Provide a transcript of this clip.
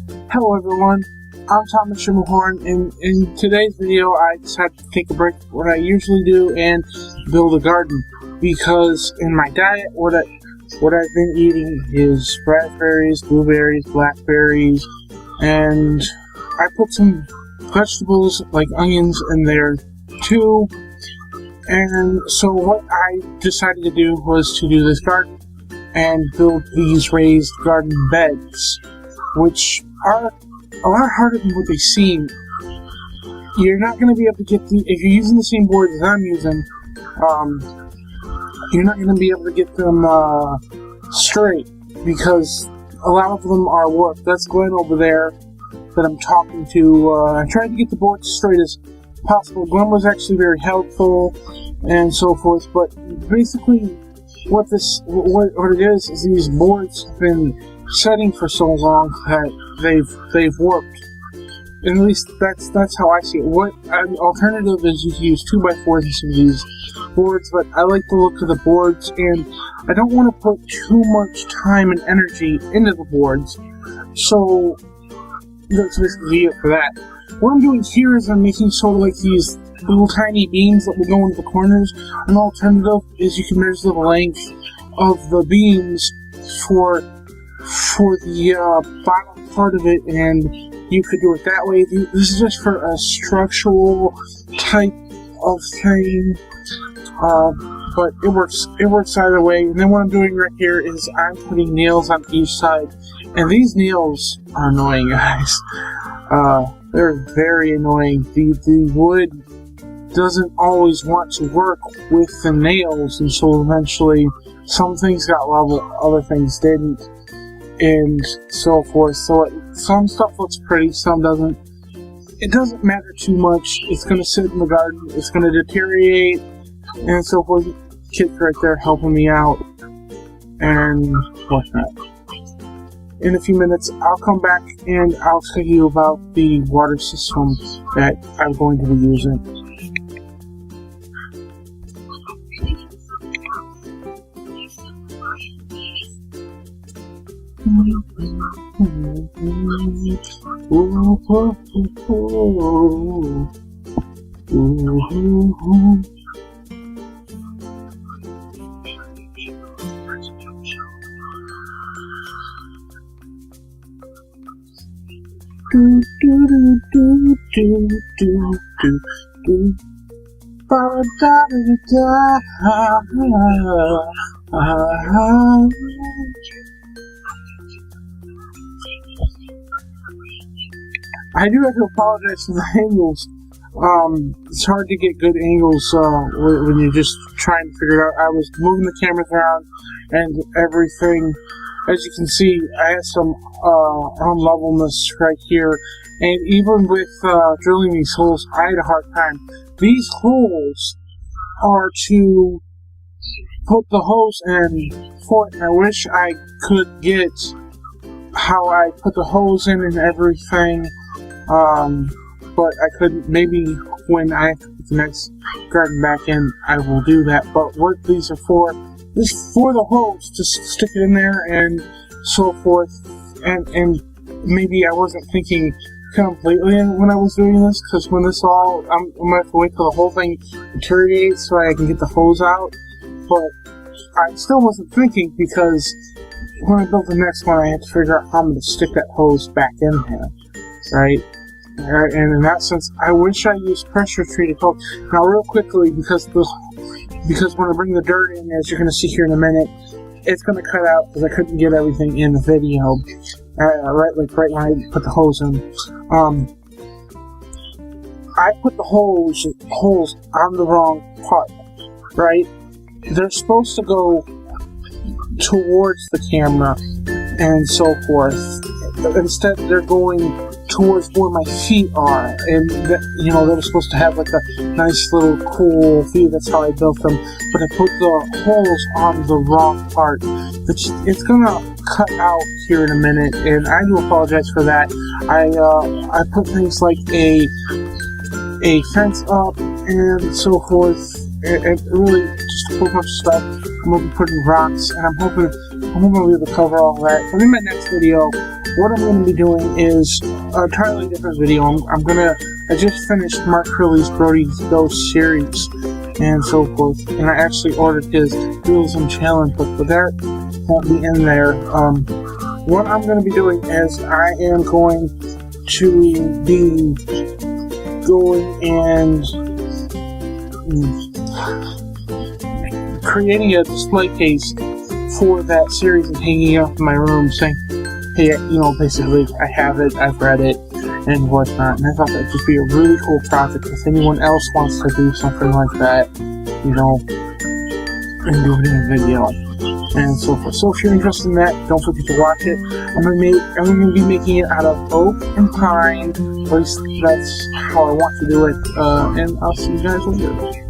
Hello everyone, I'm Thomas Schimmelhorn, and in today's video I decided to take a break from what I usually do and build a garden, because in my diet what I've been eating is raspberries, blueberries, blackberries, and I put some vegetables like onions in there too. And so what I decided to do was to do this garden and build these raised garden beds, which are a lot harder than what they seem. You're not going to be able to get if you're using the same boards as I'm using, you're not going to be able to get them straight, because a lot of them are warped. That's Glenn over there that I'm talking to. I tried to get the boards straight as possible. Glenn was actually very helpful and so forth, but basically what it is these boards have been setting for so long that they've warped. And at least that's how I see it. What an alternative is you can use 2x4s in some of these boards, but I like the look of the boards and I don't want to put too much time and energy into the boards, so that's basically it for that. What I'm doing here is I'm making sort of like these little tiny beams that will go into the corners. An alternative is you can measure the length of the beams for the bottom part of it, and you could do it that way. This is just for a structural type of thing, but it works either way. And then what I'm doing right here is I'm putting nails on each side, and these nails are annoying, guys. They're very annoying. The wood doesn't always want to work with the nails, and so eventually some things got level, other things didn't, and so forth. So some stuff looks pretty, some doesn't. It doesn't matter too much. It's going to sit in the garden, it's going to deteriorate, and so forth. Kid's right there helping me out, and whatnot. In a few minutes, I'll come back and I'll tell you about the water system that I'm going to be using. I do have to apologize for the angles. It's hard to get good angles when you're just trying to figure it out. I was moving the cameras around and everything. As you can see, I had some unlevelness right here, and even with drilling these holes, I had a hard time. These holes are to put the hose in for it, and I wish I could get how I put the hose in and everything, but I couldn't. Maybe when I put the next garden back in, I will do that. But what these are for is for the hose to stick it in there and so forth. And maybe I wasn't thinking completely when I was doing this, because when this all, I'm gonna have to wait till the whole thing deteriorates so I can get the hose out. But I still wasn't thinking, because when I built the next one, I had to figure out how I'm going to stick that hose back in there, right? And in that sense, I wish I used pressure treated hose. Now, real quickly, because when I bring the dirt in, as you're going to see here in a minute, it's going to cut out because I couldn't get everything in the video. Right when I put the hose in, I put the holes on the wrong part, right? They're supposed to go towards the camera and so forth. Instead, they're going towards where my feet are, and they're supposed to have like a nice little cool view. That's how I built them. But I put the holes on the wrong part. It's gonna cut out here in a minute, and I do apologize for that. I put things like a fence up and so forth, and really just a whole bunch of stuff. I'm gonna be putting rocks, and I'm hoping I'll be able to cover all that. But in my next video, what I'm going to be doing is a entirely different video. I just finished Mark Curley's Brody's Ghost series and so forth, and I actually ordered his Realism Challenge book, but that won't be in there. What I'm going to be doing is I am going to be going and creating a display case for that series and hanging it up in my room saying, hey, basically, I have it, I've read it, and whatnot. And I thought that'd just be a really cool project if anyone else wants to do something like that, and do it in a video, and so forth. So if you're interested in that, don't forget to watch it. I'm gonna be making it out of oak and pine. At least that's how I want to do it. And I'll see you guys later.